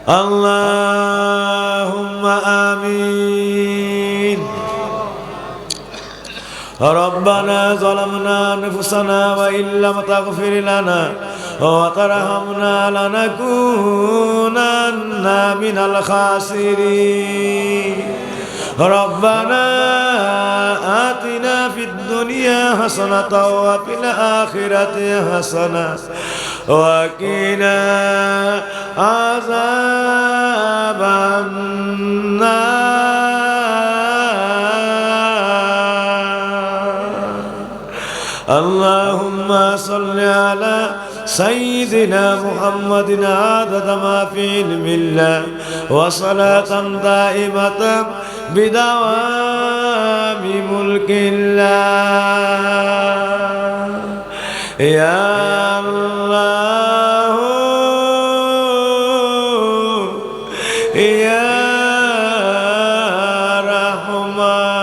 اللهم آمين. ربنا ظلمنا أنفسنا وإن لم تغفر لنا وترحمنا لنكونن من الخاسرين. ربنا آتنا في الدنيا حسنة وفي الآخرة حسنة وقنا عذاب النار. اللهم صل على سيدنا محمد عدد ما في علم الله وصلاة دائمة بدوام ملك الله. يا الله يا رحمن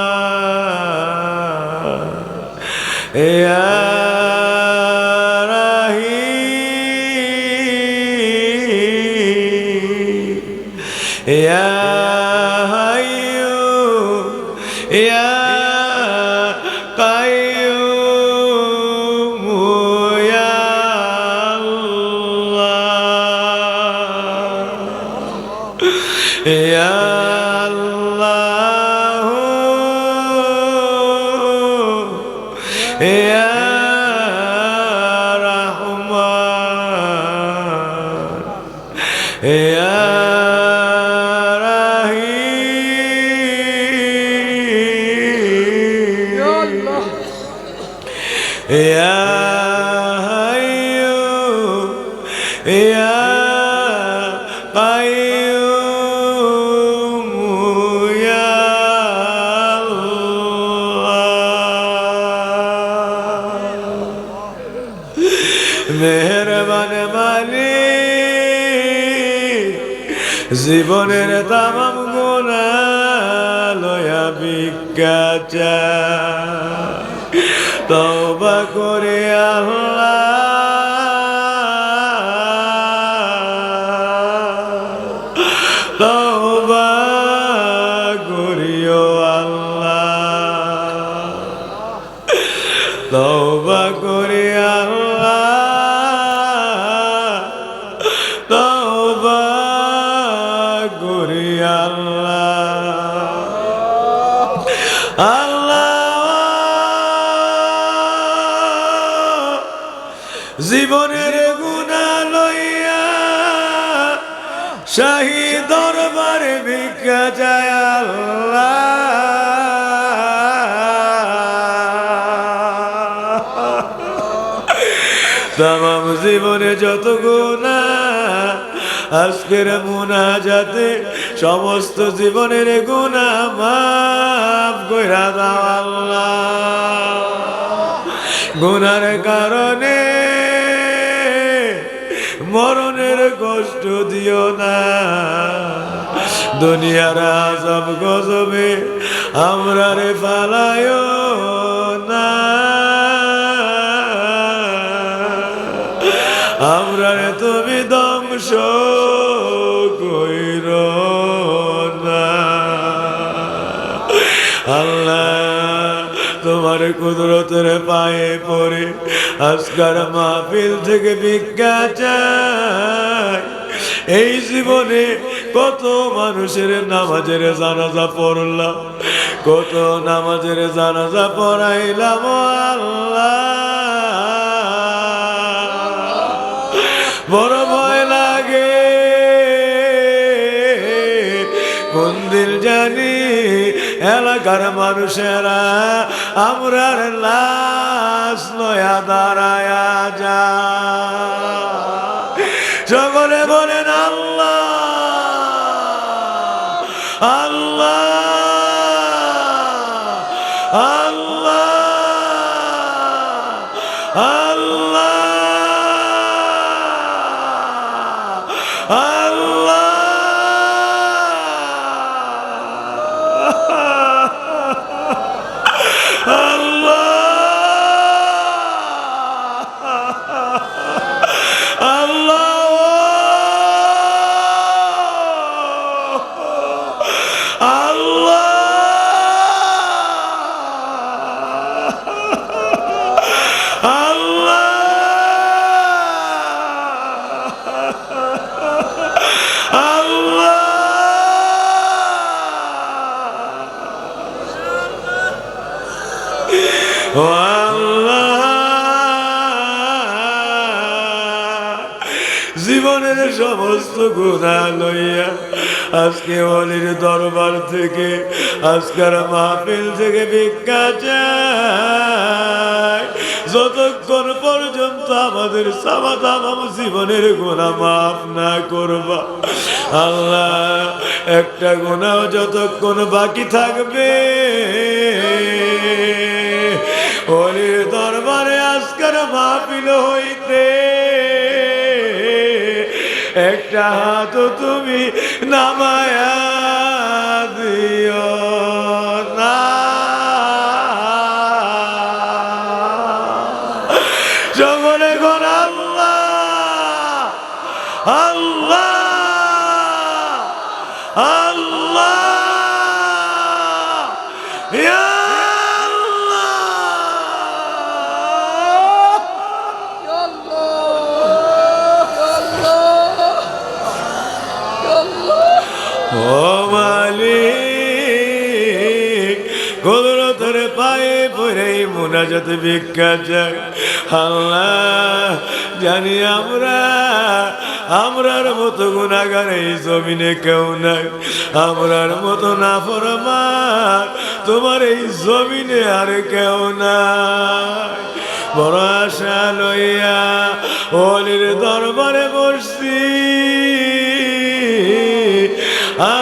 يا رحيم يا حي يا قيوم يا الله يا الله يا رحمن يا يا حي يا قيوم يا الله. মেহেরবান মালিক জীবনের তামাম গুনাহ লয়া ভিক্ষা চাই। তওবা করে আল্লাহ তওবা করিও আল্লাহ তওবা করে আল্লাহ তওবা করে আল্লাহ জীবনের গুনাহ লইয়া শাহী দরবারে ভিক্ষা চাই আল্লাহ। তামাম জীবনে যত গুনাহ আজকের মুনাজাতে সমস্ত জীবনের গুনাহ মাফ কইরা দাও আল্লাহ। গুনার কারণে মরণের কষ্ট দিও না। দুনিয়ার আযাব গজবে আমরারে ফালায়ো না। আমরারে তুমি ধ্বংস কইরো না আল্লাহ। তোমার কুদরতের পায়ে পড়ে আজকের মাহফিল থেকে ভিক্ষা চাই। এই জীবনে কত মানুষের নামাজের জানাজা পড়লাম, কত নামাজের জানাজা পড়াইলাম আল্লাহ। বড় ভয় লাগে, কোন দিল জানি এলাকার মানুষেরা আমরার লাশ লয়া দাঁড়ায়া যা। সকলে বলেন আল্লাহ আল্লাহ আল্লাহ আল্লাহ আল্লাহ। আল্লাহ সমস্ত গুনাহ লইয়া আজকে ওলির দরবার থেকে আজকের মাহফিল থেকে ভিক্ষা চাই। যতক্ষণ পর্যন্ত আমাদের সামাদাম জীবনের গুনাহ মাফ না করবা আল্লাহ, একটা গুনাহ যতক্ষণ বাকি থাকবে ওলির দরবারে আজকের মাহফিল হইতে একটা হাত তুমি নামায়া দিও না। সকলে কোন আল্লাহ আল্লাহ আল্লাহ ইয়া ও মালিক, কুদরতের পায়ে পড়ে মুনাজাত ভিক্ষা চাই আল্লাহ। জানি আমরার মতো গুনাহগার এই জমিনে কেউ নাই, আমরার মতো নাফরমান তোমার এই জমিনে আর কেউ নাই। বড় আশা লইয়া ওলির দরবারে বসছি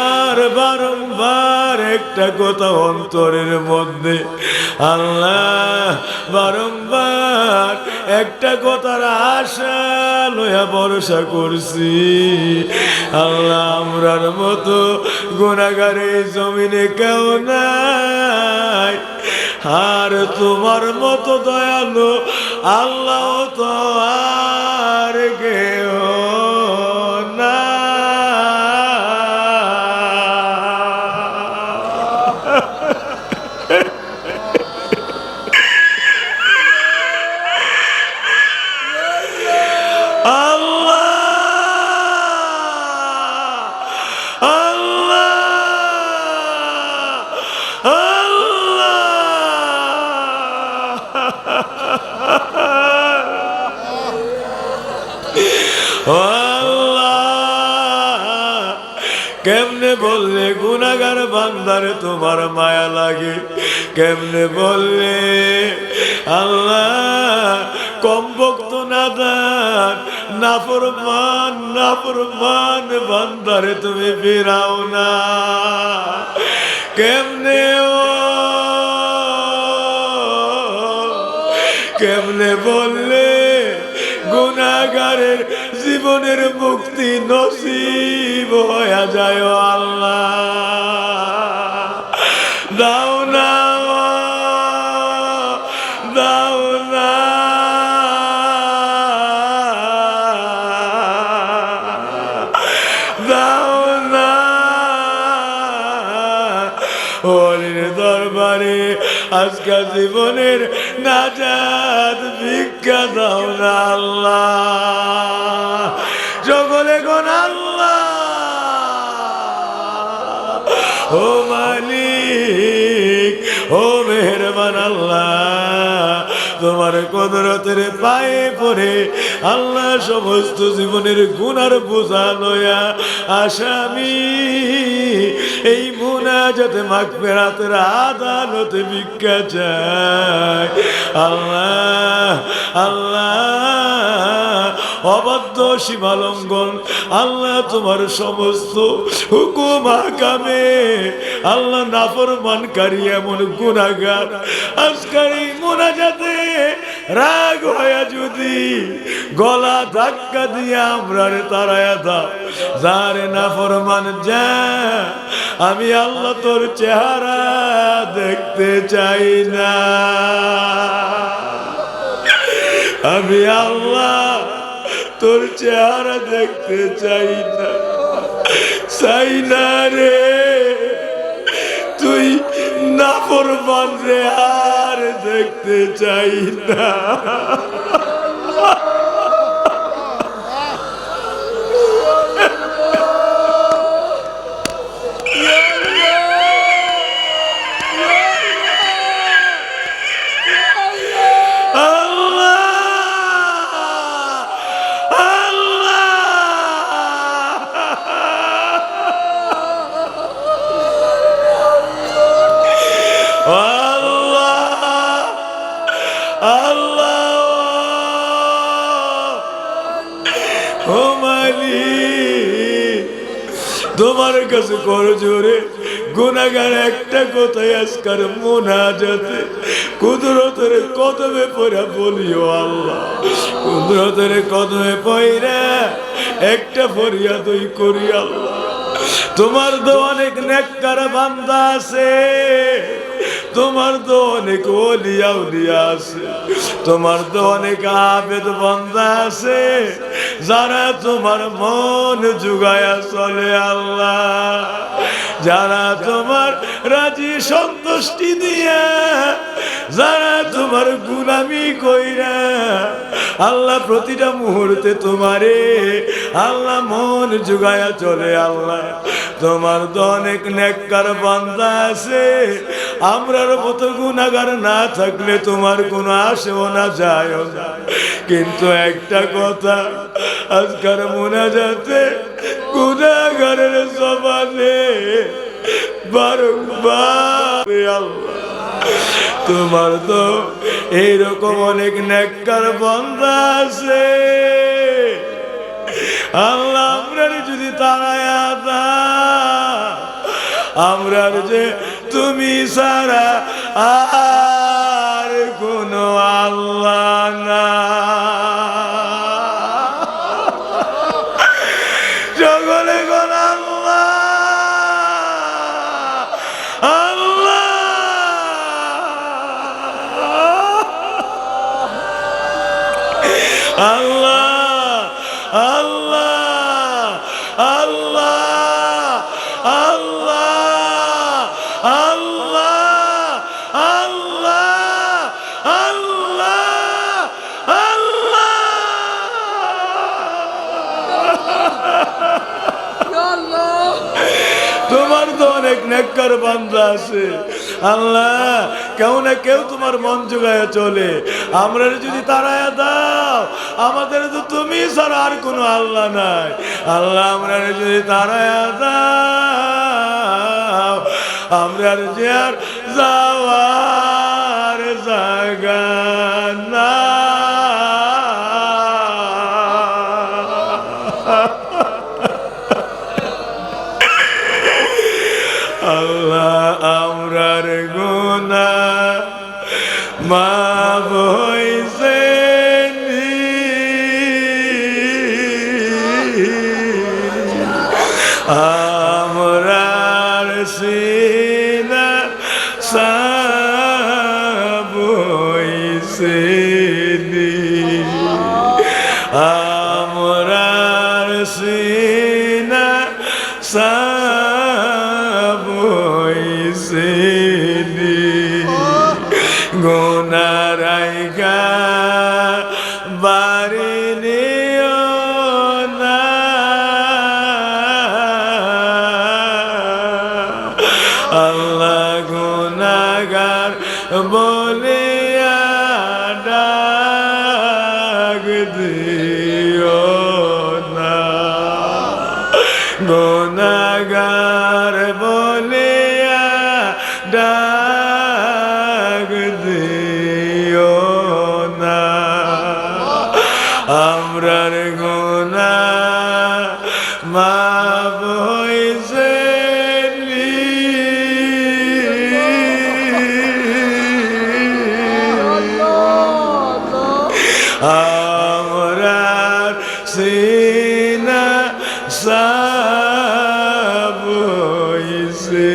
আর বারংবার একটা কথা অন্তরের মধ্যে আল্লাহ, বারংবার একটা কথার আশা লইয়া ভরসা করছি আল্লাহ, আমরার মতো গুনাহগার এই জমিনে কেউ নাই, আর তোমার মতো দয়ালু আল্লাহ তো আর কেউ না। কেমনে বললে গুনাহগার বান্দারে তোমার মায়া লাগে, কেমনে বললে আল্লাহ কম ভক্ত নাদান নাফরমান বান্দারে তুমি ফিরাও না। কেমনে কেমনে বললে গুনাহগারের জীবনের মুক্তি নসিব হয়ে যায় আল্লাহ, দাও না দাও না। দাও না ওলির দরবারে আজকে জীবনের নাজাত ভিক্ষা দাও না আল্লাহ। সকলে কোন আল্লাহ ও মালিক ও মেহেরবান আল্লাহ, তোমার কুদরতের পায়ে পড়ে আল্লাহ সমস্ত জীবনের গুনার বোঝা লয়া আসামি এই মুনাজাতে মাগফিরাতের আদালতে ভিক্ষা চাই আল্লাহ। আল্লাহ অবাধ্য সীমালঙ্ঘন আল্লাহ তোমার সমস্ত হুকুম আহকামে আল্লাহ নাফরমানকারী এমন গুনাহগার আজকের এই মুনাজাতে রাগ হয়ে যদি গলা ধাক্কা দিয়ে আমরারে তারায়া দাও, যারে নাফরমান যা, আমি আল্লাহ তোর চেহারা দেখতে চাই না, আমি আল্লাহ তোর চেহারা দেখতে চাই না, চাই না রে, তুই নাফরমান রে আর দেখতে চাই না। তোমার কাছে করজোরে গুনাহগার একটা কথাই আজকার মুনাজাতে কুদরতের কদমে পড়া বলিও আল্লাহ, কুদরতের কদমে পড়া একটা ফরিয়াদই করি আল্লাহ। তোমার তো অনেক নেককার বান্দা আছে, তোমার তো অনেক ওলিয়া উলিয়া আছে, তোমার তো অনেক আবেদ বান্দা আছে যারা তোমার মন জুগায়া চলে আল্লাহ, যারা তোমার রাজি সন্তুষ্টি দিয়া, যারা তোমার গুলামি কইরা আল্লাহ প্রতিটা মুহূর্তে তোমারে আল্লাহ মন জুগায়া চলে আল্লাহ। তোমার তো অনেক নেককার বান্দা আছে, আমরার মতো গুনাহগার না থাকলে তোমার কোনো আসেও না যায়ও না। কিন্তু একটা কথা আজকার মুনাজাতে গুনাহগারের জবানে বারংবার আল্লাহ, তোমার তো এইরকম অনেক নেককার বান্দা আছে আল্লাহ, আমরার যদি তারায়া দাও, আমরার যে তুমি ছাড়া আর কোনো আল্লাহ না। সকলে কোন আল্লাহ আল্লাহ আল্লাহ আল্লাহ আল্লাহ আল্লাহ আল্লাহ আল্লাহ আল্লাহ আল্লাহ। তোমার তো অনেক নেককার বান্দা আছে আল্লাহ, কেউ না কেউ তোমার মন জুগায় চলে, আমরা যদি তারায়া দাও, আমাদের তো তুমি ছাড়া আর কোনো আল্লাহ নাই আল্লাহ, আমরা যদি তারায়া দাও, আমরা যে আর যাওয়ার জায়গা না। আল্লাহ আমরার গুনাহ মাফ হইছে আমরার সিনা সাফ হইছে আমরার সিনা সাফ হইছে গুনার আইগা বাড়ি নিও না আল্লাহ, গুনাহগার বলিয়া ডাক দিও না, গুনাহগার বলিয়া ডাক দিও না। আমরার গুনাহ মাফ হইছে আমরার সিনা সাফ হইছে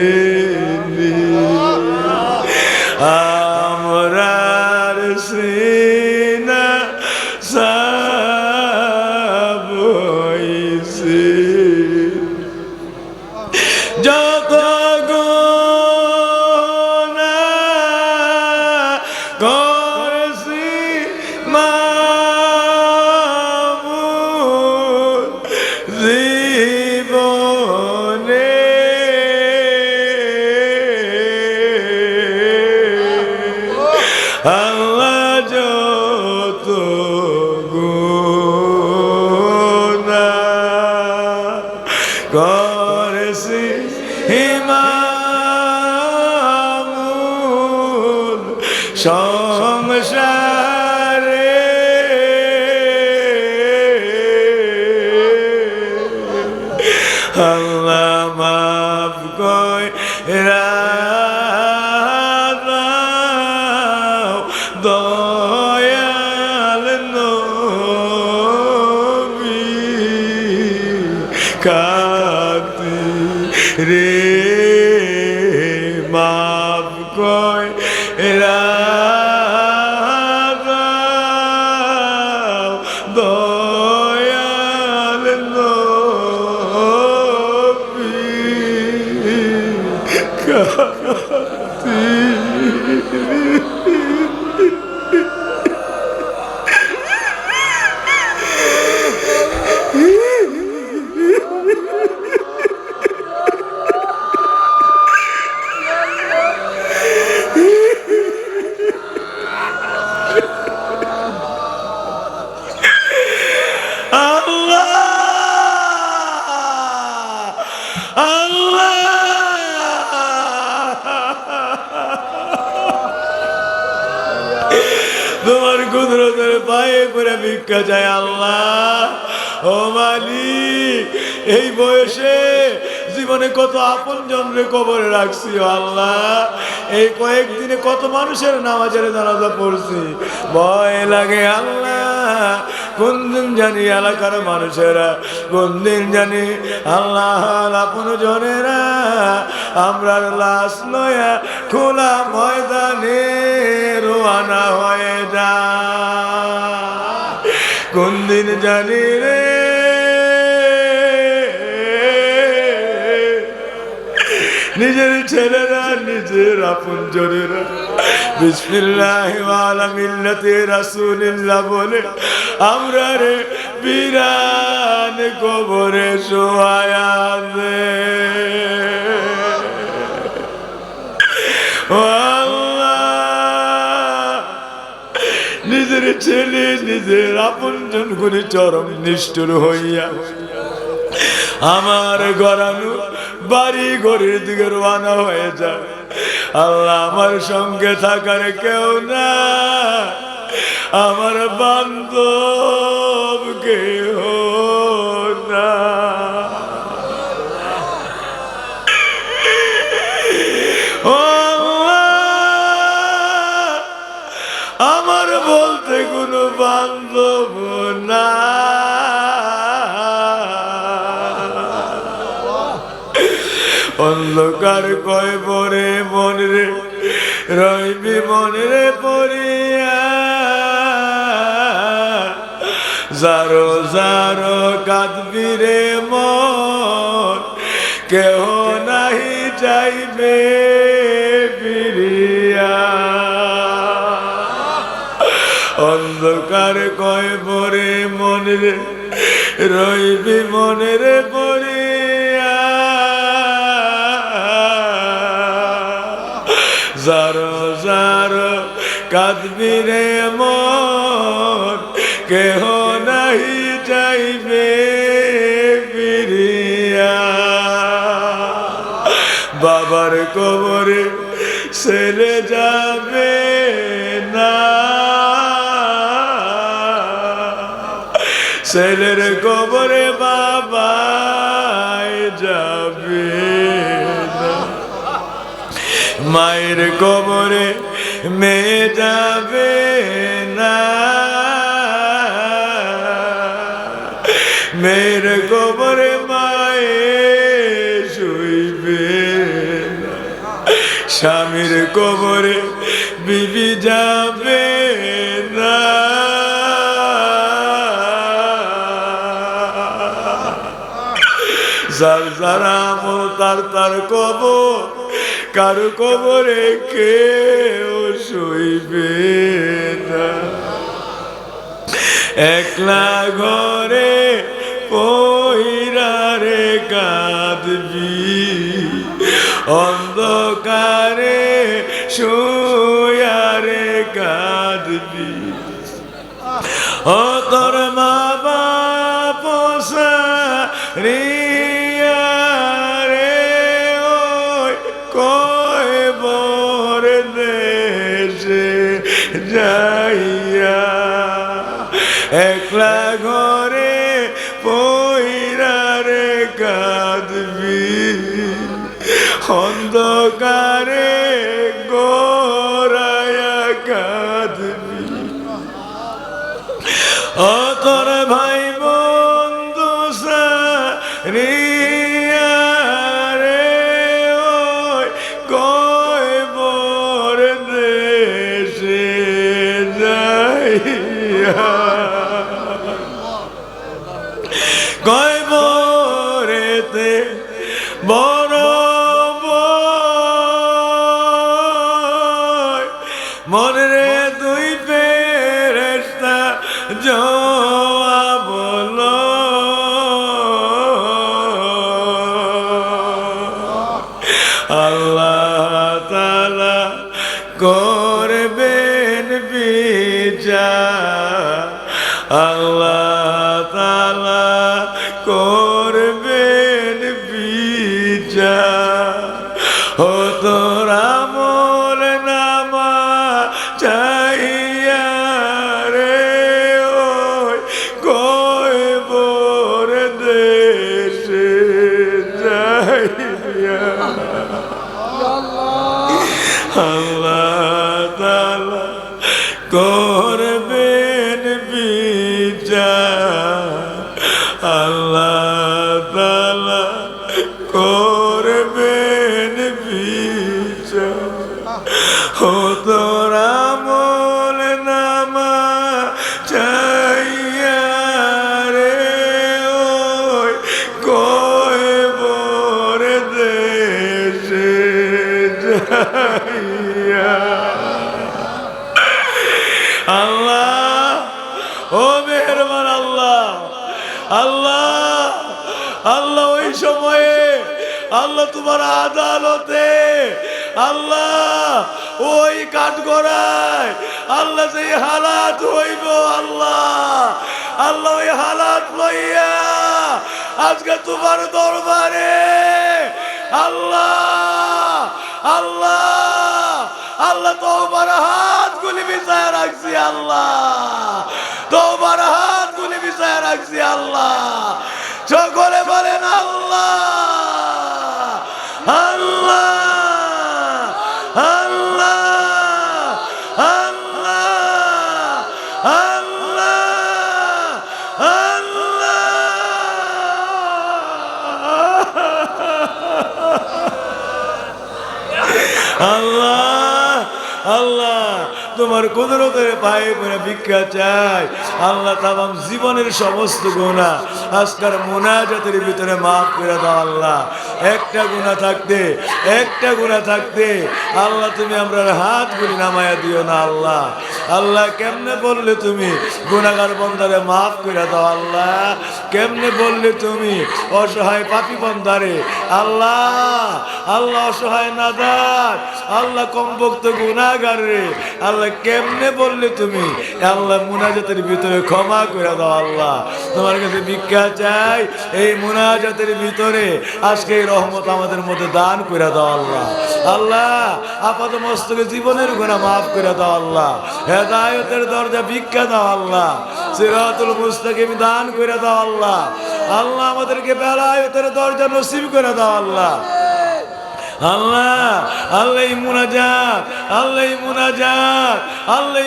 আমরার সিনা সাফ হইছে। যত গুনাহ করছি মাবুদ জীবনে, আল্লাহ যত গুনাহ করেছি মাবুদ সংসারে, আল্লাহ আল্লাহ মাফ কইরা দাও দয়াল নবী খাতিরে মাফ কইরা দাও দয়াল নবী খাতিরে তোমার কুদরতের পায়ে করে ভিক্ষা চাই আল্লাহ। ও মালিক, এই বয়সে জীবনে কত আপন জনরে কবরে রাখছি আল্লাহ। এই কয়েকদিনে কত মানুষের নামাজের জানাজা পড়ছি, ভয় লাগে আল্লাহ। কোন দিন জানি এলাকার মানুষেরা, কোন দিন জানি আল্লাহ আপন জনেরা আমরা লাশ লয়া খোলা ময়দানে রোয়ানা হয়ে যা। কোন দিন জানি রে নিজের ছেলেরা নিজের আপন জনেরা বিসমিল্লাহি ওয়ালা মিল্লাতি রাসূলিল্লাহ বলে আমরা রে বিরান কবরে শোয়া দে। ও আল্লাহ, নিজের ছেলে নিজের আপন জন করে চরম নিষ্ঠুর হইয়া আমার গড়ানো বাড়ি ঘরের দিকে রওনা হয়ে যায়। আল্লাহ, আমার সঙ্গে থাকার কেউ না, আমার বান্ধব কেউ না। ও আল্লাহ, আমার বলতে কোনো বান্ধব না। অন্ধকার কয় বরে মন রে রইবি মন রে পড়িয়া, যারো যারো কাঁদবি রে মন, কেহ নাহি যাইবে ফিরিয়া। অন্ধকার কয় বরে মন রে রইবি মন রে পড়িয়া, যারো যারো কাঁদবি রে মন, কেহ নাহি যাইবে ফিরিয়া। বাবার কবরে ছেলে যাবে না, ছেলের কবরে বাবাই যাবে না। মায়ের কবরে মেয়ে যাবে না, মেয়ের কবরে মায়ে শুইবে না। স্বামীর কবরে বিবি যাবে না, যার যারা আমল তার তার কবর, কারো কবরে কেউ শুইবে না। একলা ঘরে পইরা রে কাঁদবি, অন্ধকারে শুয়া রে কাঁদবি। ও তোর মা বাপ রিয়া রে ওই কয় বর দেশে যাইয়া, একলা ঘরে পইরা রে কাঁদবি। অন্ধকারে গোরায়া কাঁদবি ও তোর ভাই বন্ধু সারিয়া রে ওই কয় বর দেশে যাইয়া কয় বরেতে বড় মনে দুই ফেরেশতা জবাব বলো আল্লাহ তাআলা করবেন বিচার আল্লাহ তাআলা করবেন বিচার ও তোরা মোর নামা চাইয়া রে ওই কয় বর দেশে যাইয়া আল্লাহ তাআলা করবেন বিচার আল্লাহ তাআলা করবেন বিচার ও তোরা মোল নামা চাইয়া রে ওই কয় বর দেশে যাইয়া আল্লাহ ও মেহেরবান আল্লাহ আল্লাহ আল্লাহ ওই সময়ে আল্লাহ তোমার আদালতে আল্লাহ ওই কাঠগড়ায় আল্লাহ যে হালাত হইব আল্লাহ আল্লাহ ওই হালাত লইয়া আজকে তোমার দরবারে আল্লাহ আল্লাহ আল্লাহ তোমার হাতগুলি বিছায়া রাখছি আল্লাহ তোমার হাতগুলি বিছায়া রাখছি আল্লাহ সকলে বলেন আল্লাহ আল্লাহ আল্লাহ আল্লাহ আল্লাহ আল্লাহ আল্লাহ তোমার কুদরতের পায়ে পড়ে ভিক্ষা চাই আল্লাহ তামাম জীবনের সমস্ত গুনাহ আজকের মুনাজাতের ভিতরে মাফ করে দাও আল্লাহ একটা গুনাহ থাকতে আল্লাহ তুমি আমরা হাতগুলি নামায়া দিও না আল্লাহ আল্লাহ কেমনে বললে তুমি গুনাহগার বান্দারে মাফ করে দাও আল্লাহ কেমনে বললে তুমি অসহায় পাপী বান্দারে আল্লাহ আল্লাহ অসহায় নাদার আল্লাহ কমবক্ত গুনাহগার রে আল্লাহ কেমনে বললে তুমি আল্লাহ মুনাজাতের ভিতরে ক্ষমা করে দাও আল্লাহ তোমার কাছে ভিক্ষা চাই এই মুনাজাতের ভিতরে আজকে এই রহমত আমাদের মধ্যে দান করে দাও আল্লাহ আল্লাহ আপাত মস্তকে জীবনের গুনাহ মাফ করে দাও আল্লাহ হেদায়েতের দরজা ভিক্ষা দাও আল্লাহ সিরাতুল মুস্তাকিম দান করে দাও আল্লাহ আল্লাহ আমাদেরকে বেলায়েতের দরজা নসিব করে দাও আল্লাহ আল্লাহ আল্লাহ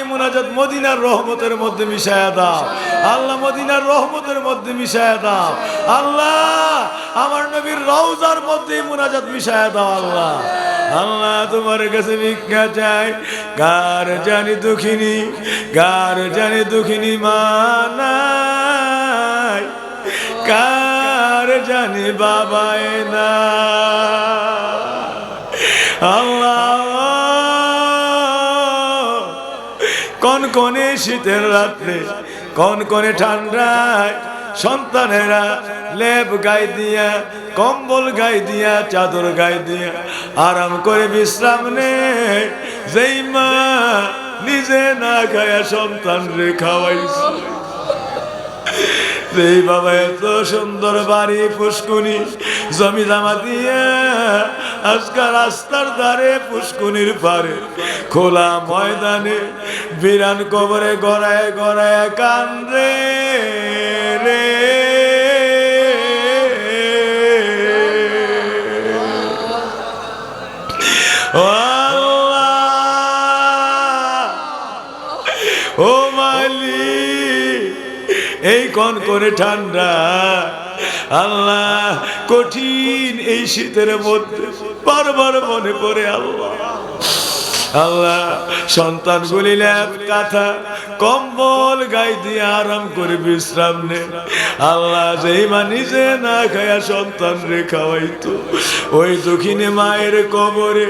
মুনাজাত মদিনার রহমতের মধ্যে মিশায়া দাও আল্লাহ মদিনার রহমতের মধ্যে মিশায়া দাও আল্লাহ আমার নবীর রওজার মধ্যে মুনাজাত মিশায়া দাও আল্লাহ আল্লাহ তোমার কাছে ভিক্ষা চাই কার জানি দুঃখিনী মানাই কার জানি বাবায় না আল্লাহ কনকনে শীতের রাত্রে কনকনে ঠান্ডায় সন্তানেরা লেপ গায়ে দিয়া কম্বল গায়ে দিয়া চাদর গায়ে দিয়া আরাম করে বিশ্রাম নেয় যেই মা নিজে না খায়া সন্তান রে খাওয়াইছে যেই বাবা এত সুন্দর বাড়ি পুষ্কুনি জমি জামা দিয়ে আজকে রাস্তার ধারে পুষ্কুনির পারে খোলা ময়দানে বিরান কবরে গড়ায় গড়ায় কান্দে রে এই কনকনে ঠান্ডা, আল্লাহ কঠিন এই শীতের মধ্যে বারবার মনে পড়ে আল্লাহ, আল্লাহ সন্তানগুলি ল্যাপ কাঁথা কম্বল গায়ে দিয়ে আরাম করে বিশ্রাম নে। আল্লাহ যেই মা নিজে না খায়া সন্তান রে খাওয়াইতো, ওই দুঃখিনী মায়ের কবরে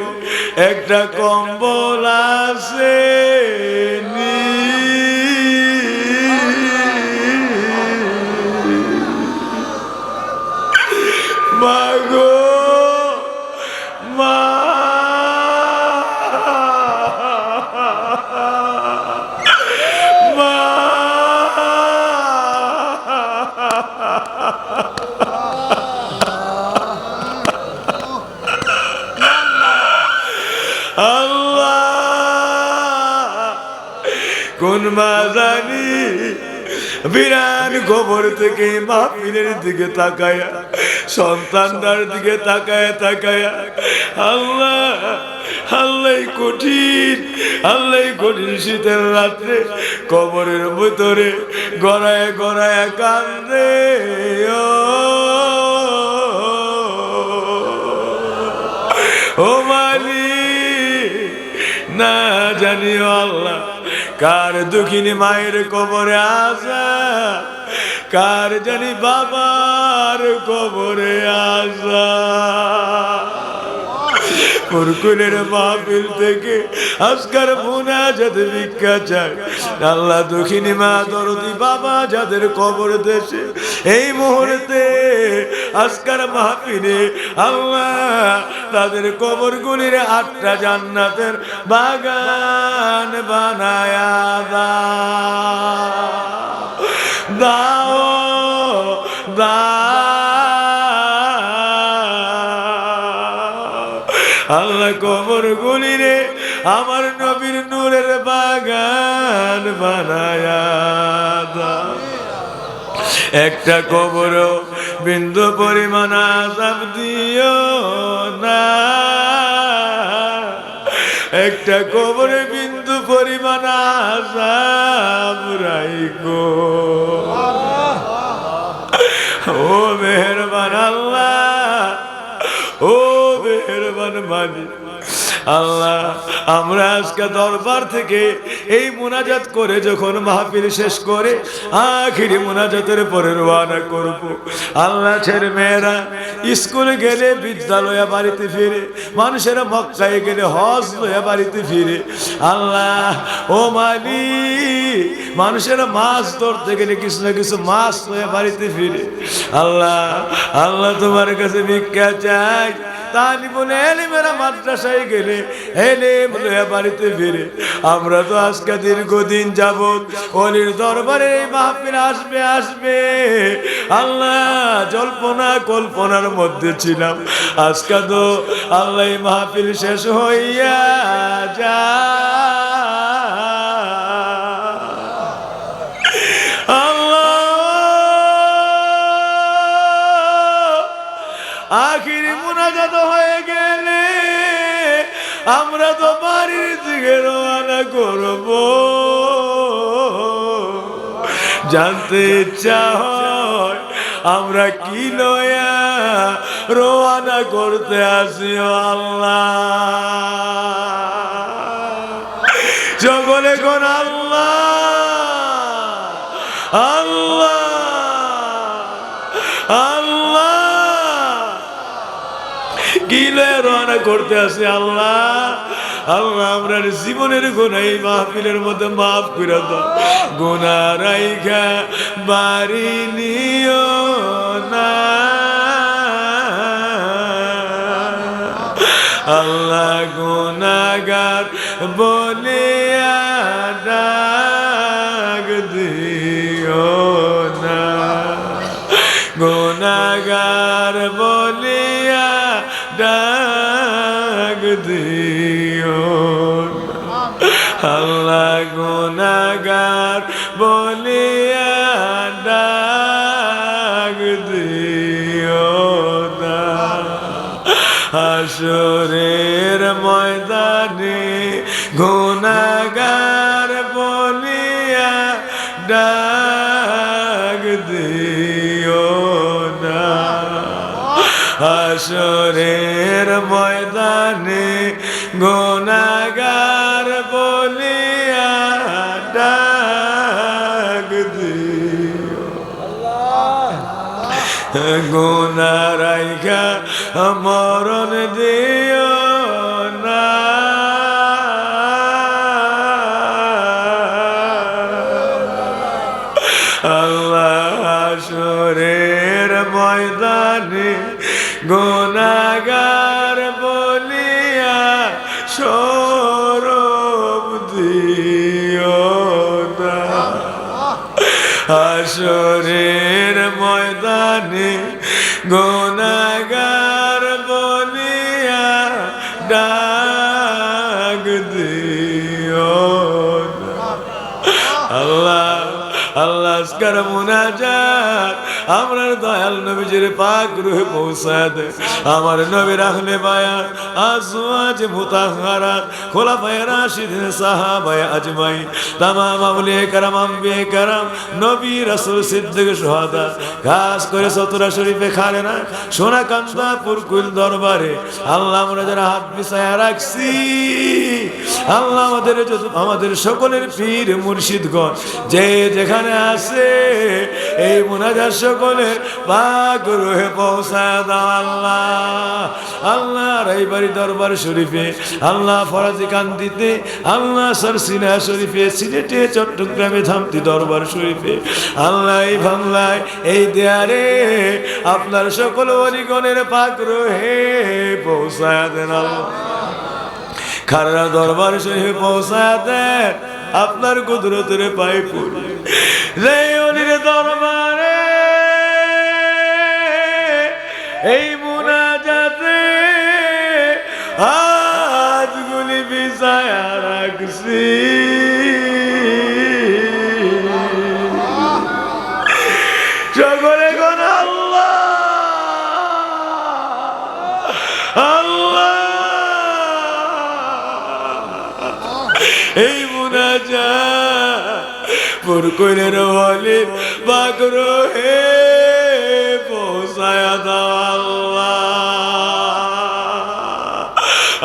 একটা কম্বল আছে মাগো মা, কোন মা জানি বিরান খবর থেকে মাহফিলের দিকে তাকায়া, সন্তানদার দিকে তাকায়া তাকায়া আল্লাহ আল্লাহ কঠিন, আল্লাহ কঠিন শীতের রাত্রে কবরের ভিতরে গড়ায় গড়ায় কান্দে। ও মালিক, না জানিও আল্লাহ কার দুঃখিনী মায়ের কবরে আসা, কার জানি বাবার কবরে আসা। কুরকুলের মাহফিল থেকে আজকার মুনাজাত ভিক্ষা চাই আল্লাহ, দুঃখিনী মা দরদি বাবা যাদের কবর দেশে এই মুহূর্তে আজকার মাহফিলে আল্লাহ তাদের কবরগুলির 8টা জান্নাতের বাগান বানায়া দাও দাও আল্লাহ, কবর গুলিরে আমার নবীর নূরের বাগান বানায়া দাও। একটা কবর বিন্দু পরিমাণ আযাব দিও না, একটা কবর বিন্দু পরিমাণ আযাব রাইখো। ও মেহেরবান আল্লাহ, ও মেহেরবান মালিক আল্লাহ, আমরা আজকে দরবার থেকে এই মুনাজাত করে যখন মাহফিল শেষ করে আখিরি মুনাজাতের পরে রওনা করব, আল্লাহ ছেলে মেয়েরা স্কুলে গেলে বিদ্যালয়ে বাড়িতে ফিরে, মানুষেরা মক্কায় গেলে হজ লইয়া বাড়িতে ফিরে। আল্লাহ ও মালিক, মানুষেরা মাছ ধরতে গেলে কিছু না কিছু মাছ লইয়া বাড়িতে ফিরে। আল্লাহ আল্লাহ তোমার কাছে ভিক্ষা চাই, তালিবুল ইলমেরা মাদ্রাসায় গেলে এলেম লইয়া বাড়িতে ফিরে। আমরা তো আজকে দীর্ঘদিন যাবত ওলির দরবারে এই মাহফিল আসবে আসবে আল্লাহ জল্পনা কল্পনার মধ্যে ছিলাম। আজকে তো আল্লাহ এই মাহফিল শেষ হইয়া যা আখিরি মুনাজাত হয়ে গেলে আমরা তো বাড়ির দিকে রওনা করব। জানতে ইচ্ছা হয় আমরা কি লয়া রওনা করতে আসি আল্লাহ। সকলে কোন আল্লাহ আল্লাহ আল্লাহ, গিলে রওনা করতে আসে আল্লাহ। আল্লাহ আমরা জীবনের গুনাহ এই মাহফিলের মধ্যে মাফ করে দাও, গুনাহ রাইখা বাড়ি নিও না আল্লাহ। গুনাহগার বলিয়া ডাক দিও না, গুনাহগার বলিয়া ডাক দিও আল্লাহ। গুনাহগার বলিয়া ডাক দিও না। হাসরের ময়দানে গুনাহগার বলিয়া ডাক হাসরের ময়দানে গুনাহগার বলিয়া ডাক দিও গুনাহ রাইখা মরণ দিও না আল্লাহ হাসরের ময়দানে গুনাহগার বলিয়া শরম দিও না হাসরের ময়দানে গুনাহগার বলিয়া ডাক দিও না আল্লাহ আল্লাহ আজকের মুনাজাত আমরার দয়াল নবীজির পাক রূহে পৌঁছায় দে আমার নবীর আহলে বায়াত আজওয়াজ মুতাহহারাত খোলাফায়ে রাশিদিন সাহাবায়ে আজমাইন তামাম আউলিয়া কেরাম আম্বিয়া কেরাম নবী রাসূল সিদ্দিক শুহাদা খাস করে চতুরা শরীফে খালেনা সোনাকান্দা পুরকুল দরবারে আল্লাহ আমরা যারা হাত বিছায়া রাখছি আল্লাহ আমাদের সকলের পীর মুর্শিদগণ যে যেখানে আছে এই মুনাজাত সকলের পাক রূহে পৌঁছায় দাও আল্লাহ আল্লাহ রাইবাড়ি দরবার শরীফে আল্লাহ ফরাজি কান্দিতে আল্লাহ সরসিনা শরীফে সিলেটে চট্টগ্রামে ধামতি দরবার শরীফে আল্লাহ এই বাংলায় এই দেয়ারে আপনার সকল অলিগণের পাক রূহে পৌঁছায় দেন আল্লাহ খাররা দরবার শরীফে পৌঁছায় দেন আপনার কুদরতের পায়ে পড়ি রে অলির দরবারে এই মুনাজাতে হাতগুলি বিছায়া রাখছি সকলে কোন আল্লাহ আল্লাহ এই মুনাজাত পুরকুলের ওয়ালির পাক রূহে পৌঁছায়া দাও আল্লাহ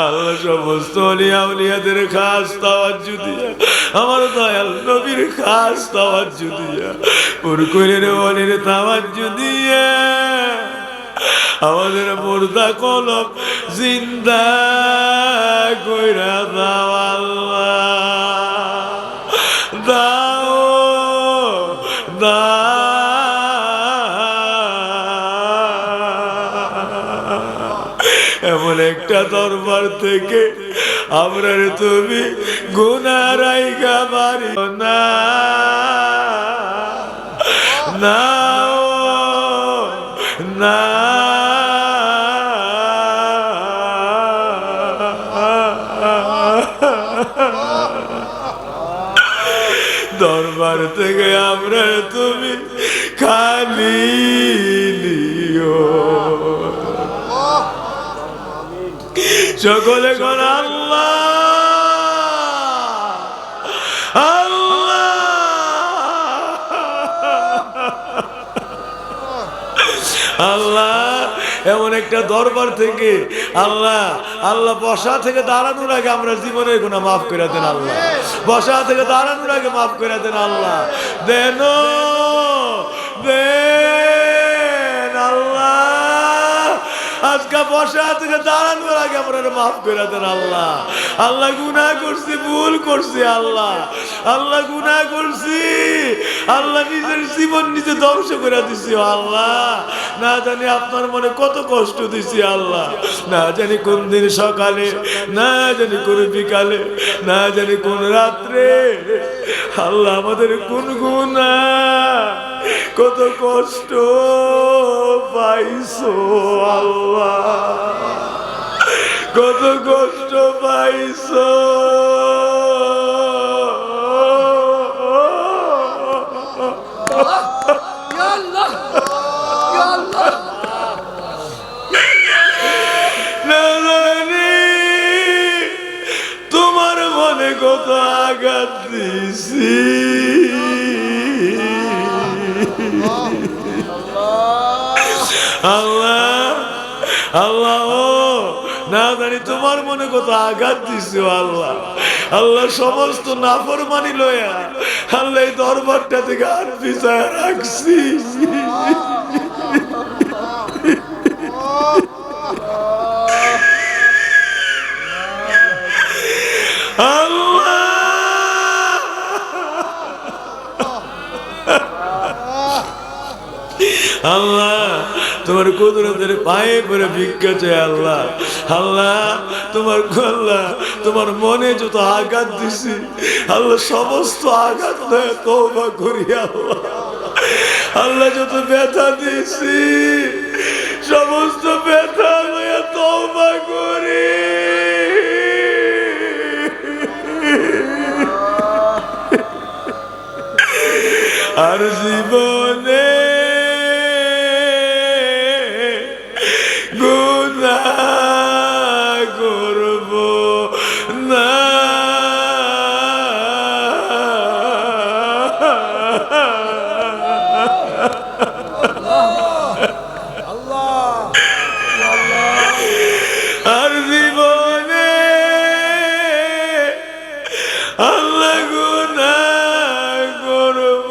আল্লাহ সমস্ত আউলিয়া আউলিয়াদের খাস তাওয়াজ্জু দিয়া আমার দয়াল নবীর খাস তাওয়াজ্জু দিয়া পুরকুলের ওয়ালির তাওয়াজ্জু দিয়া আমাদের মুর্দা কলব জিন্দা কইরা দাও আল্লাহ দাও দাও এমন একটা দরবার থেকে আমরা তুমি গুনাহ রাইখা মারিও না না না দরবার থেকে আমরা তুমি খালি নিও সকলে কোন আল্লাহ আল্লাহ আল্লাহ এমন একটা দরবার থেকে আল্লাহ আল্লাহ বসা থেকে দাঁড়ানোর আগে আমরা জীবনের গুনাহ মাফ করে দেন আল্লাহ বসা থেকে দাঁড়ানোর আগে মাফ করে দেন আল্লাহ দেন দেন আল্লাহ আজকে বসা থেকে দাঁড়ানোর আগে আমরা মাফ করে দেন আল্লাহ আল্লাহ গুনাহ করছি ভুল করছি আল্লাহ আল্লাহ গুনাহ করছি আল্লাহ নিজের জীবন নিজে ধ্বংস করে দিছি আল্লাহ না জানি আপনার মনে কত কষ্ট দিছি আল্লাহ না জানি কোন দিন সকালে না জানি কোন বিকালে না জানি কোন রাত্রে আল্লাহ আমাদের কোন গুনাহ কত কষ্ট পাইছো আল্লাহ কত কষ্ট পাইছো তোমার মনে কত আঘাত দিছি আল্লাহ আল্লাহ ও না জানি তোমার মনে কত আঘাত দিছো আল্লাহ। আল্লাহ সমস্ত নাফরমানি লয়া আল্লাহ এই দরবারটা থেকে হাত পিছায় রাখছি। আল্লাহ তোমার কুদরতের পায়ে পরে ভিক্ষা চাই আল্লাহ। আল্লাহ তোমার আল্লাহ তোমার মনে যত আঘাত দিছি আল্লাহ সমস্ত আঘাত নয় তওবা করি আল্লাহ। আল্লাহ যত ব্যথা দিছি সমস্ত ব্যথা লইয়া তওবা করি। আর জীবনে গুনাহ করব না। আর জীবনে আল্লাহ গুনাহ করব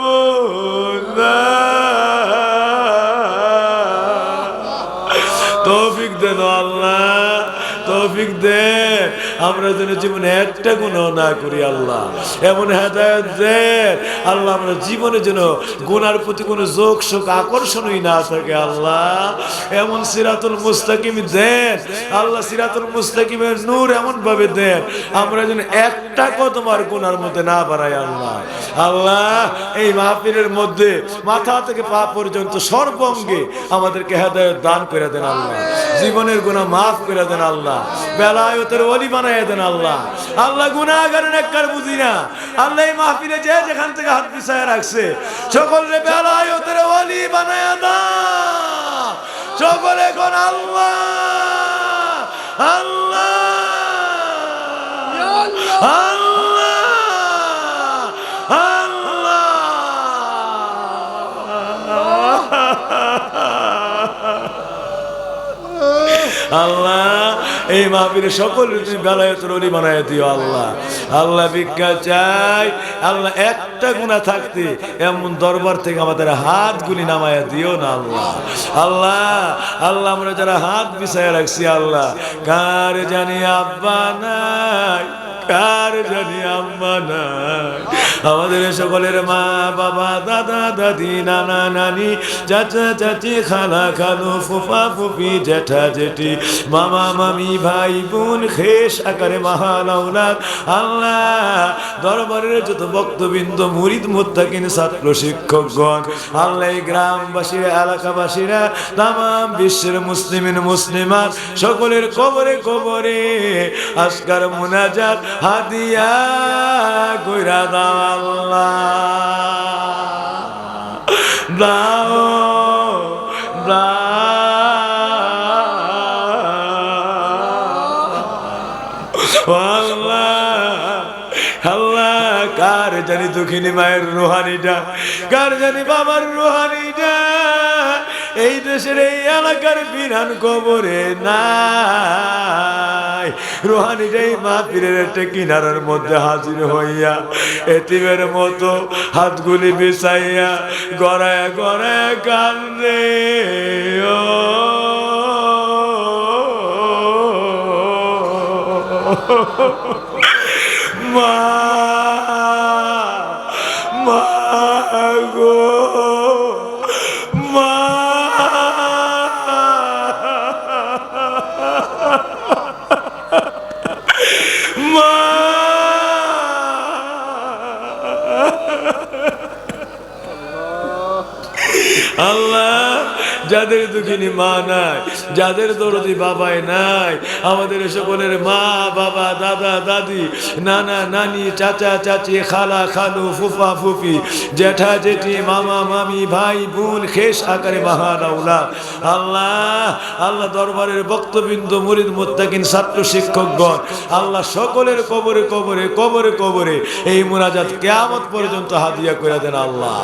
না। তৌফিক দেন আল্লাহ, তৌফিক দেন আমরা যেন জীবনে একটা গুনাহ না করি আল্লাহ। এমন হেদায়েত দেন আল্লাহ আমরা জীবনে যেন গুনার প্রতি কোনো যোগ শোক আকর্ষণই না থাকে আল্লাহ। এমন সিরাতুল মুস্তাকিম দেন আল্লাহ, সিরাতুল মুস্তাকিমের নূর এমন ভাবে দেন আমরা যেন একটা কদম আর গুনার মধ্যে না বাড়াই আল্লাহ। আল্লাহ এই মাহফিলের মধ্যে মাথা থেকে পা পর্যন্ত সর্বাঙ্গে আমাদেরকে হেদায়েত দান করে দেন আল্লাহ। জীবনের গুনাহ মাফ করে দেন আল্লাহ, বেলায়েতের ওলি বানায় দেন আল্লাহ। আল্লাহ গুনাহগার নেককার বুঝি না আল্লাহ এই মাহফিলে যে যেখান থেকে হাত পিছায় রাখছে সকলে বেলায়েতের ওলি বানায় দাও সকলে কোন আল্লাহ আল্লাহ আল্লাহ আল্লাহ এই মাহফিলে সকল বেলায়েতের ওলি বানায় দিও আল্লাহ। আল্লাহ ভিক্ষা চাই আল্লাহ, একটা গুনাহ থাকতে এমন দরবার থেকে আমাদের হাতগুলি নামায়া দিও না আল্লাহ। আল্লাহ আল্লাহ আমরা যারা হাত বিছায় রাখছি আল্লাহ, কার জানি আব্বা নাই, কার জানি আম্মা নাই, আমাদের সকলের মা বাবা দাদা দাদি নানা নানি চাচা চাচি খালা খালু ফুফা ফুফি জেঠা জেঠি মামা মামি ভাই বোন খেস আকারে মহান আওলাদ আল্লাহ দরবারের যত ভক্তবৃন্দ মুরিদ মুত্তাকিন ছাত্র শিক্ষকগণ আল্লাহ এই গ্রামবাসীরা এলাকাবাসীরা তামাম বিশ্বের মুসলিমিন মুসলিমাত সকলের কবরে কবরে আজকার মুনাজাত হাদিয়া কইরা দাও আল্লাহ, দাও আল্লাহ। কার জানি দুঃখিনী মায়ের রুহানিটা, কার জানি বাবার রুহানিটা এই দেশের এই এলাকার বিরান কবরে নাই, রুহানিটাই মাহফিলের একটা কিনারার মধ্যে হাজির হইয়া এতিমের মতো হাতগুলি বিছাইয়া গড়ায় গড়ায় কান্দে ও মা মা গো মা মা আল্লাহ যাদের দুঃখিনী মা নাই, যাদের দরদি বাবাই নাই, আমাদের সকলের মা বাবা দাদা দাদি নানা নানি চাচা চাচি খালা খালু ফুফা ফুফি জেঠা জেঠি মামা মামি ভাই বোন খেস আকারে মহান আওলাদ আল্লাহ আল্লাহ দরবারের ভক্তবৃন্দ মুরিদ মুত্তাকিন ছাত্র শিক্ষকগণ আল্লাহ সকলের কবরে কবরে কবরে কবরে এই মুনাজাত কিয়ামত পর্যন্ত হাদিয়া করে দেন আল্লাহ।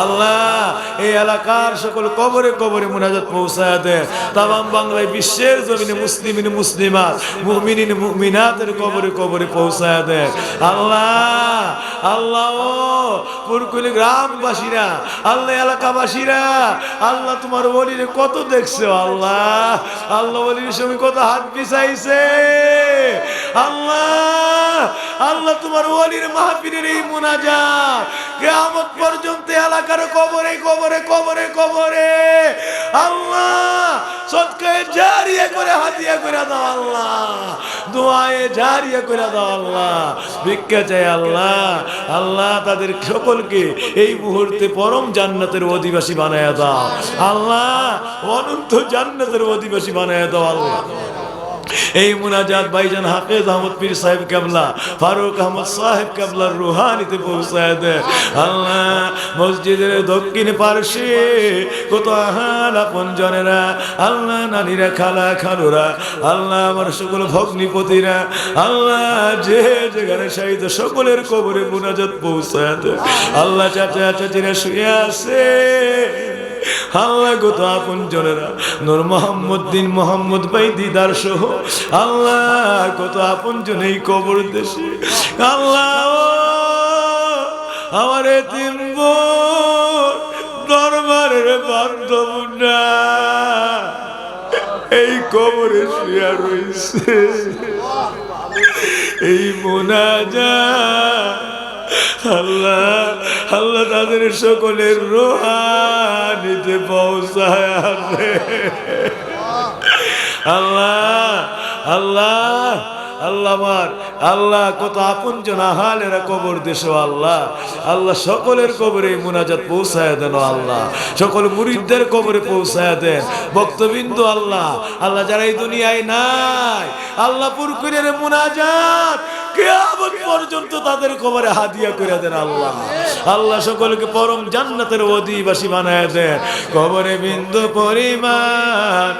আল্লাহ এই এলাকার সকল কবরে কবরে মুনাজাত পৌঁছায় দেন। তামাম বাংলায় বিশ্বের জমিনে মুসলিমিন মুসলিমাত মুমিনিন মুমিনাতের কবরে কবরে পৌঁছায় দেন। আল্লাহ আল্লাহ ও পুরকুলি গ্রামবাসীরা, আল্লাহ এলাকাবাসীরা, আল্লাহ তোমার ওলির কত দেখছো আল্লাহ, আল্লাহ ওলির সঙ্গে কত হাত পিছাইছে আল্লাহ, আল্লাহ তোমার ওলির মাহফিলের এই মুনাজাত কিয়ামত পর্যন্ত এলাকার কবরে কবরে কবরে কবরে আল্লাহ সদকায়ে জারিয়া করে হাদিয়া করে দাও আল্লাহ, দোয়ায়ে জারিয়া করে দাও আল্লাহ, ভিক্ষা চাই আল্লাহ, আল্লাহ তাদের সকলকে এই মুহূর্তে পরম জান্নাতের অধিবাসী বানায়া দাও আল্লাহ, অনন্ত জান্নাতের অধিবাসী বানায়া দাও আল্লাহ। এই মুনাজাত ভাইজান হাফেজ আহমদ পীর সাহেব কেবলা, ফারুক আহমদ সাহেব কেবলার রুহানিতে পৌঁছায় দেয় আল্লাহ। মসজিদের দক্ষিণ পার্শ্বে কত আহাল আপন জনেরা আল্লাহ, নানিরা খালা খালুরা আল্লাহ, আমার সকল ভগ্নিপতিরা আল্লাহ, যে যেখানে শাহিদ সকলের কবরে মুনাজাত পৌঁছায় দেয় আল্লাহ। চাচা চাচিরা শুয়ে আছে আল্লাহ, কত আপন জনেরা নূর মোহাম্মদ দিন মোহাম্মদ ভাই দিদার সহ আল্লাহ, কত আপন জন এই কবর দেশে আল্লাহ। আমার এতিম দরবারের বান্ধব না এই কবরে শুয়ে রয়েছে, এই মুনাজাত আল্লাহ আল্লাহ তাদের সকলের রুহানিতে পৌঁছায় আল্লাহ আল্লাহ আল্লাহ। আমার আল্লাহ কত আপন জন আহালেরা কবর দেশ আল্লাহ, আল্লাহ সকলের কবরে মুনাজাত পৌঁছায় দেন আল্লাহ, সকল মুরিদদের কবরে পৌঁছায় দেন ভক্তবৃন্দ আল্লাহ, আল্লাহ যারা এই দুনিয়ায় নাই আল্লাহ পুরকুলের মুনাজাত কিয়ামত পর্যন্ত তাদের কবরে হাদিয়া করে দেন আল্লাহ, আল্লাহ সকলকে পরম জান্নাতের অধিবাসী বানায় দেন। কবরে বিন্দু পরিমাণ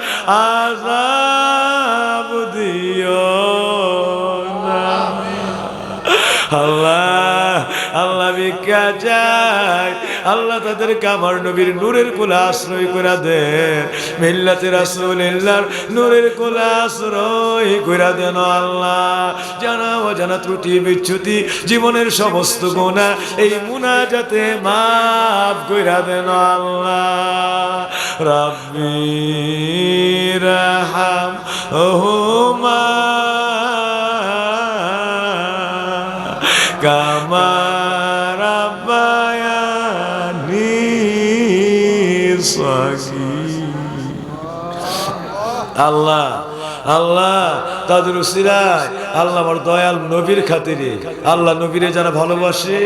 আযাব দিও না আল্লাহ, আল্লাহ ভিক্ষা চাই আল্লাহ, তাদেরকে আমার নবীর নূরের কোলে আশ্রয় করে দেন, মিল্লাতে রাসূলুল্লাহর নূরের কোলে আশ্রয় করে দেন আল্লাহ। জানা অজানা ত্রুটি বিচ্যুতি জীবনের সমস্ত গুনাহ এই মুনাজাতে মাফ করে দেন আল্লাহ। রাব্বি রাহমহুমা কামা রাব্বায়ানি সগীরা। আল্লাহ আল্লাহ তাদের উসিলায় আল্লাহ আমার দয়াল নবীর খাতিরে আল্লাহ, নবীরে যারা ভালোবাসে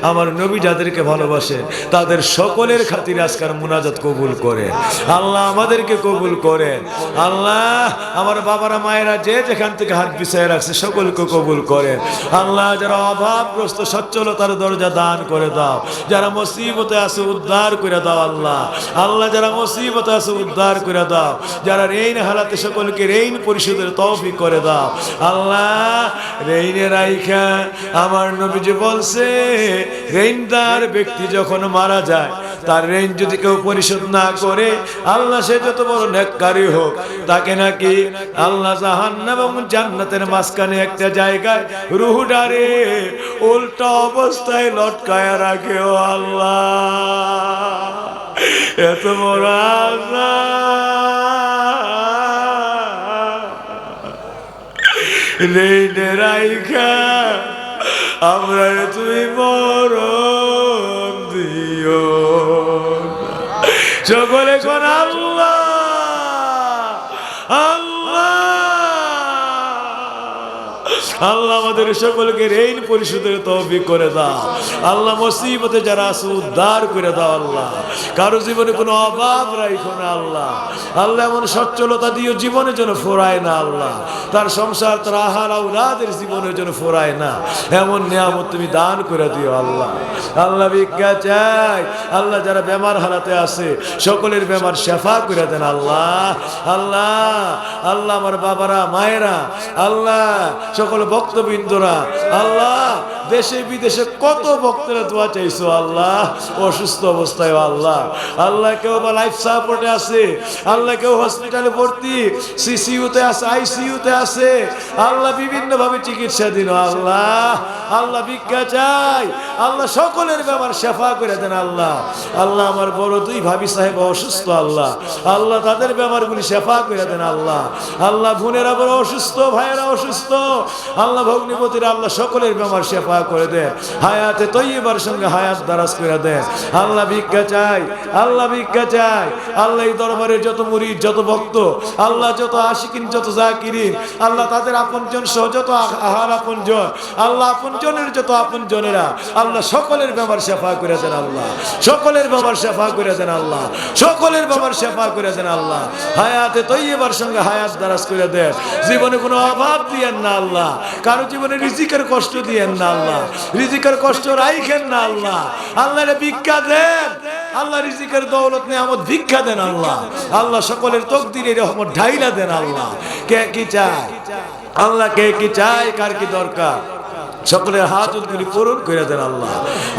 আমার নবী যাদেরকে ভালোবাসে তাদের সকলের খাতিরে আজকের মুনাজাত কবুল করে আল্লাহ, আমাদেরকে কবুল করেন আল্লাহ। আমার বাবারা মায়েরা যে যেখান থেকে হাত বিছায় রাখছে সকলকে কবুল করেন আল্লাহ। যারা অভাবগ্রস্ত সচ্ছলতার দরজা দান করে দাও, যারা মুসিবতে আছে উদ্ধার করে দাও আল্লাহ, আল্লাহ যারা মুসিবতে আছে উদ্ধার করে দাও, যারা ঋণ হালাতে সকলকে ঋণ পরিশোধের তৌফিক করে দাও আল্লাহ। ঋণে রাইখা আমার নবীজি বলছে ঋণদার ব্যক্তি যখন মারা যায় তার ঋণ যদি কেউ পরিশোধ না করে আল্লাহ সে যত বড় নেককারী হোক তাকে নাকি আল্লাহ জাহান্নাম এবং জান্নাতের মাঝখানে একটা জায়গায় রুহডারে উল্টা অবস্থায় লটকায় রাখে ও আল্লাহ। এত বড় ঋণে রাইখা আমরা তুমি মরণ দিও সকলে কোন আল্লাহ আল্লাহ আল্লাহ আমাদের সকলকে ঋণ পরিশোধের তৌফিক করে দাও আল্লাহ। মুসিবতে যারা আছে উদ্ধার করে দাও আল্লাহ, কারো জীবনে কোনো অভাব রাখো না আল্লাহ, আল্লাহ এমন সচ্ছলতা দিও জীবনের জন্য ফোরায় না আল্লাহ, তার সংসার তার আহার আওলাদের জীবনের জন্য ফোরায় না এমন নিয়ামত তুমি দান করে দিও আল্লাহ। আল্লাহ ভিক্ষা চাই আল্লাহ, যারা বেমার হালাতে আছে সকলের বেমার শেফা করে দেন আল্লাহ। আল্লাহ আল্লাহ আমার বাবারা মায়েরা আল্লাহ সকল ভক্তবৃন্দরা আল্লাহ দেশে বিদেশে কত ভক্তরা দোয়া চাইছো আল্লাহ অসুস্থ অবস্থায় আল্লাহ আল্লাহ কেউ বা লাইফ সাপোর্টে আছে আল্লাহ কেউ হসপিটালে ভর্তি সিসিইউতে আছে আইসিইউতে আছে আল্লাহ বিভিন্ন ভাবে চিকিৎসা দিন আল্লাহ আল্লাহ ভিক্ষা চাই আল্লাহ সকলের ব্যাপার শেফা করে দেন আল্লাহ আল্লাহ আমার বড় দুই ভাবি সাহেব অসুস্থ আল্লাহ আল্লাহ তাদের ব্যাপারগুলি শেফা করে দেন আল্লাহ আল্লাহ বোনেরা বড় অসুস্থ ভাইয়েরা অসুস্থ আল্লাহ ভগ্নিপতিরা আল্লাহ সকলের ব্যাপার শেফা করে দেন হায়াতে তৈয়বার সঙ্গে হায়াত দারাজ করে দেন আল্লাহ ভিক্ষা চাই আল্লাহ ভিক্ষা চাই আল্লাহ এই দরবারের যত মুরিদ যত ভক্ত আল্লাহ যত আশিকিন যত জাকিরিন আল্লাহ তাদের আপনজন সহ যত আহার আপনজন আল্লাহ আপনজনের যত আপনজনেরা আল্লাহ সকলের ব্যাপার শেফা করে দেন আল্লাহ সকলের ব্যাপার শেফা করে দেন আল্লাহ সকলের ব্যাপার শেফা করে দেন আল্লাহ হায়াতে তৈয়বার সঙ্গে হায়াত দারাজ করে দেন জীবনে কোনো অভাব দিয়েন না আল্লাহ কারো জীবনে রিজিকের কষ্ট দিয়েন না আল্লাহ রিজিকের কষ্ট রাইখেন না আল্লাহ আল্লাহর ভিক্ষা দেন আল্লাহ রিজিকের দৌলত নিয়ামত ভিক্ষা দেন আল্লাহ আল্লাহ সকলের তকদিরে রহমত ঢাইলা দেন আল্লাহ কে কি চায় আল্লাহ কে কি চায় কার কি দরকার সকলের হাতগুলি পূরণ করে দেন আল্লাহ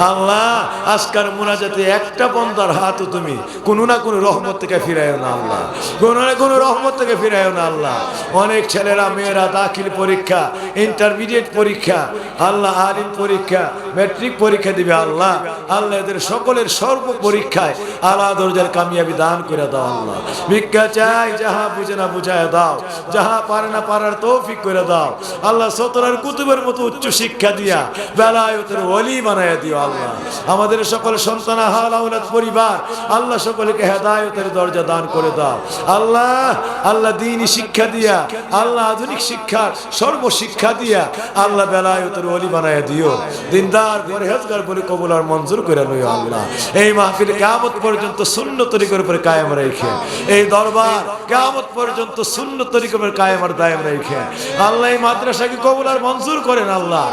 আল্লাহ আজকার মুনাজাতে একটা বন্দার হাতও তুমি কোনো না কোনো রহমত থেকে ফিরাইও না আল্লাহ কোনো না কোনো রহমত থেকে ফিরাইও না আল্লাহ অনেক ছেলেরা মেয়েরা দাখিল পরীক্ষা ইন্টারমিডিয়েট পরীক্ষা আল্লাহ আলিম পরীক্ষা ম্যাট্রিক পরীক্ষা দিবে আল্লাহ আল্লাহ এদের সকলের সর্ব পরীক্ষায় আলা দরজার কামিয়াবি দান করে দাও আল্লাহ ভিক্ষা চাই যাহা বুঝে না বুঝায় দাও যাহা পারে না পারার তৌফিক করে দাও আল্লাহ সতরার কুতুবের মতো উচ্চ শিক্ষা দিয়া বেলায়েতের ওলি বানায়া দিও আল্লাহ আমাদের সকল সন্তান আহাল আওলাদ পরিবার আল্লাহ সকলকে হেদায়েতের দরজা দান করে দাও আল্লাহ আল্লাহ দ্বীনি শিক্ষা দিয়া আল্লাহ আধুনিক শিক্ষার সর্বশিক্ষা দিয়া আল্লাহ বেলায়েতের ওলি বানায়া দিও দিনদার পরহেজগার বলে কবুল আর মঞ্জুর করে লইও আল্লাহ এই মাহফিল কিয়ামত পর্যন্ত সুন্নত তরিকার উপরে কায়েম রেখে এই দরবার কিয়ামত পর্যন্ত সুন্নত তরিকার উপরে কায়েম আর দায়েম রেখে আল্লাহ এই মাদ্রাসাকে কবুল আর মঞ্জুর করেন আল্লাহ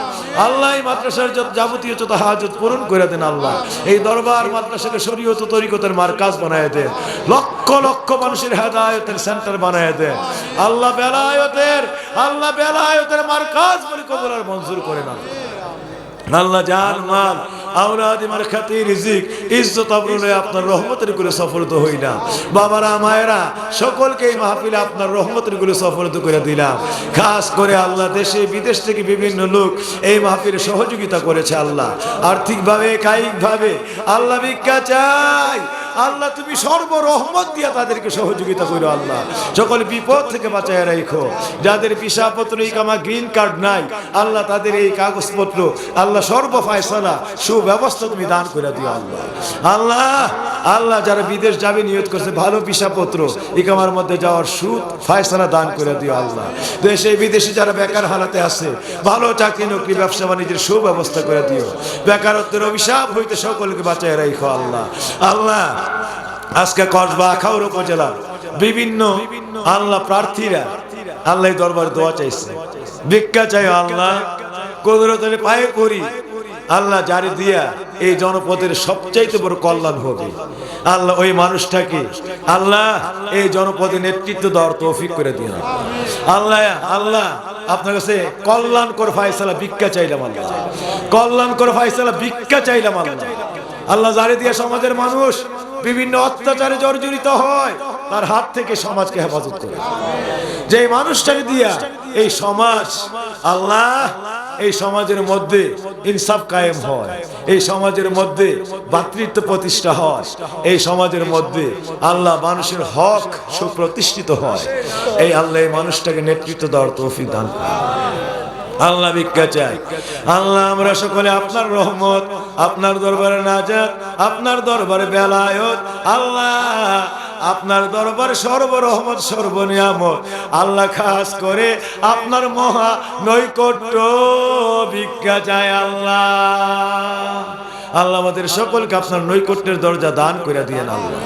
আল্লাহ এই মাদ্রাসার যাবতীয় যত হাজত পূরণ করে দেন আল্লাহ এই দরবার মাদ্রাসাকে শরীয়ত তরিকতের মারকাজ বানায় দেন লক্ষ লক্ষ মানুষের হেদায়েতের সেন্টার বানায় দেন আল্লাহ বেলায়েতের মারকাজ বলে কবুল আর মঞ্জুর করে না আল্লাহ জান মাল আওলাদ মারখাতি রিজিক ইজ্জত আবরুলে আপনার রহমতের গুলো সফলতা হই না বাবারা মায়েরা সকলকে এই মাহফিলে আপনার রহমতের গুলো সফলতা করে দিলাম খাস করে আল্লাহ দেশে বিদেশ থেকে বিভিন্ন লোক এই মাহফিলে সহযোগিতা করেছে আল্লাহ আর্থিকভাবে কায়িকভাবে আল্লাহ ভিক্ষা চাই আল্লাহ তুমি সর্ব রহমত দিয়া তাদেরকে সহযোগিতা করো আল্লাহ সকল বিপদ থেকে বাঁচায় রাখো যাদের ভিসাপত্র ইকামা গ্রিন কার্ড নাই আল্লাহ তাদের এই কাগজপত্র আল্লাহ সর্ব ফয়সালা সুব্যবস্থা তুমি দান করে দিও আল্লাহ আল্লাহ আল্লাহ যারা বিদেশ যাবে নিয়ত করছে ভালো ভিসাপত্র ইকামার মধ্যে যাওয়ার ফয়সালা দান করে দিও আল্লাহ দেশে বিদেশে যারা বেকার হালাতে আছে ভালো চাকরি নকরি ব্যবসা বাণিজ্যের সুব্যবস্থা করে দিও বেকারত্বের অভিশাপ হইতে সকলকে বাঁচায় রাখো আল্লাহ আল্লাহ আজকে কসবা আখাউড়া উপজেলা বিভিন্ন আল্লাহ প্রার্থীরা আল্লাহ দরবার দোয়া চাইছে ভিক্ষা চাই আল্লাহ কুদরতের পায়ে পড়ি আল্লাহ জারি দিয়া এই জনপদের সবচাইতে বড় কল্যাণ হবে আল্লাহ ওই মানুষটাকে আল্লাহ এই জনপদে নেতৃত্ব দেওয়ার তৌফিক করে দিন আল্লাহ আল্লাহ আপনার কাছে কল্যাণকর ফয়সালা ভিক্ষা চাইলাম আল্লাহ কল্যাণকর ফয়সালা ভিক্ষা চাইলাম আল্লাহ আল্লাহ জারি দিয়া সমাজের মানুষ বিভিন্ন অত্যাচারে জর্জরিত হয় তার হাত থেকে সমাজকে হেফাজত করে যে মানুষটাকে দিয়া এই সমাজ আল্লাহ এই সমাজের মধ্যে ইনসাফ কায়েম হয় এই সমাজের মধ্যে ভ্রাতৃত্ব প্রতিষ্ঠা হয় এই সমাজের মধ্যে আল্লাহ মানুষের হক সুপ্রতিষ্ঠিত হয় এই আল্লাহ এই মানুষটাকে নেতৃত্ব দেওয়ার তৌফিক দান করেন আল্লাহ ভিক্ষা চাই আল্লাহ আমরা সকলে আপনার রহমত আপনার দরবারে নাজাত আপনার দরবারে বেলায়েত আল্লাহ আপনার দরবারে সর্বরহমত সর্বনিয়ামত আল্লাহ খাস করে আপনার মহা নৈকট্য ভিক্ষা চাই আল্লাহ আল্লাহ আমাদের সকলকে আপনার নৈকট্যের দরজা দান করে দিয়েন আল্লাহ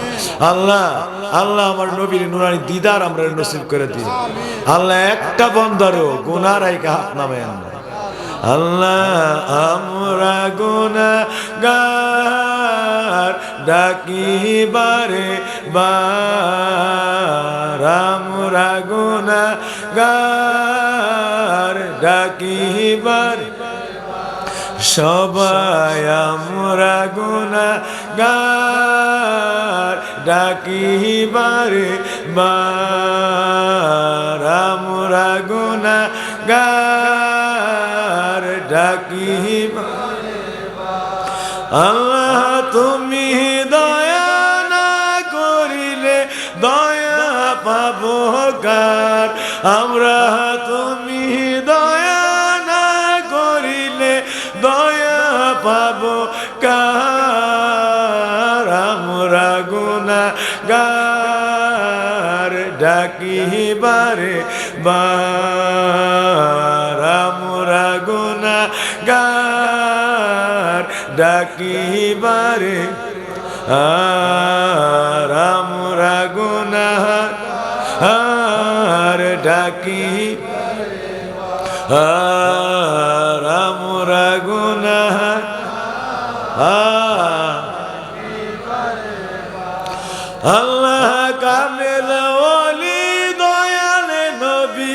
আল্লাহ আল্লাহ আমার নবীর নুরানি দিদার আমরা নসিব করে দিন আল্লাহ একটা বন্দারও গুনাহ রাইখা হাত নামায়েন না আল্লাহ আমরা গুনাহগার ডাকি বারে বার আমরা গুনাহগার ডাকিবার সবাই আমরা গুনাহগার ডাকিবারে বার আমরা গুনাহগার ডাকিবারে আল্লাহ তুমি দয়া না করিলে দয়া পাবো কার আমরা তুমি দয়া না করিলে দয়া পাবো কার আমরা গুনাহগার ডাকিবারে বার আমরা গুনাহগার ডাকিবারে আর আমরা গুনাহগার ডাকি আর আমরা গুনাহগার আল্লাহ কামেল ওলি দয়াল নবী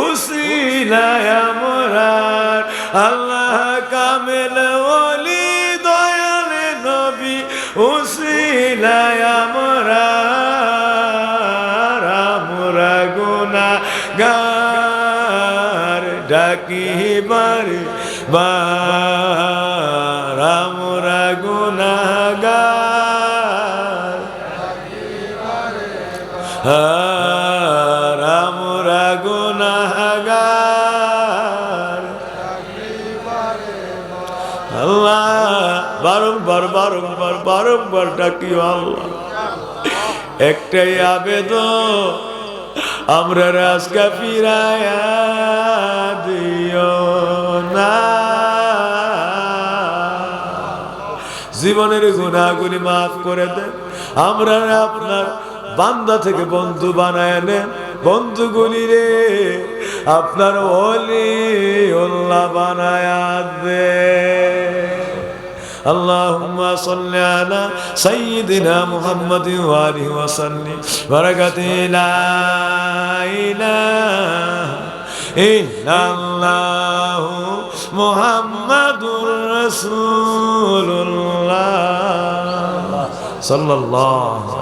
উসিলায় আমরার আল্লাহ কামেল ওলি দয়াল নবী উসিলায় আমরার আমরা গুনাহগার ডাকিবারে বার আমরা গুনাহগার আর আমরা গুনাহগার আল্লাহ বারংবার বারংবার বারংবার ডাকি আল্লাহ একটাই আবেদন আমরা আজকে ফিরায়া দিও না জীবনের গুনাহগুলি মাফ করে দেন আমরা আপনার বান্দা থেকে বন্ধু বানায় নেন বন্ধুগুলি রে আপনার ওলি আল্লাহ বানায়া দে اللهم صل على سيدنا محمد وآله وسلم بركة لا إله إلا الله محمد رسول الله صلى الله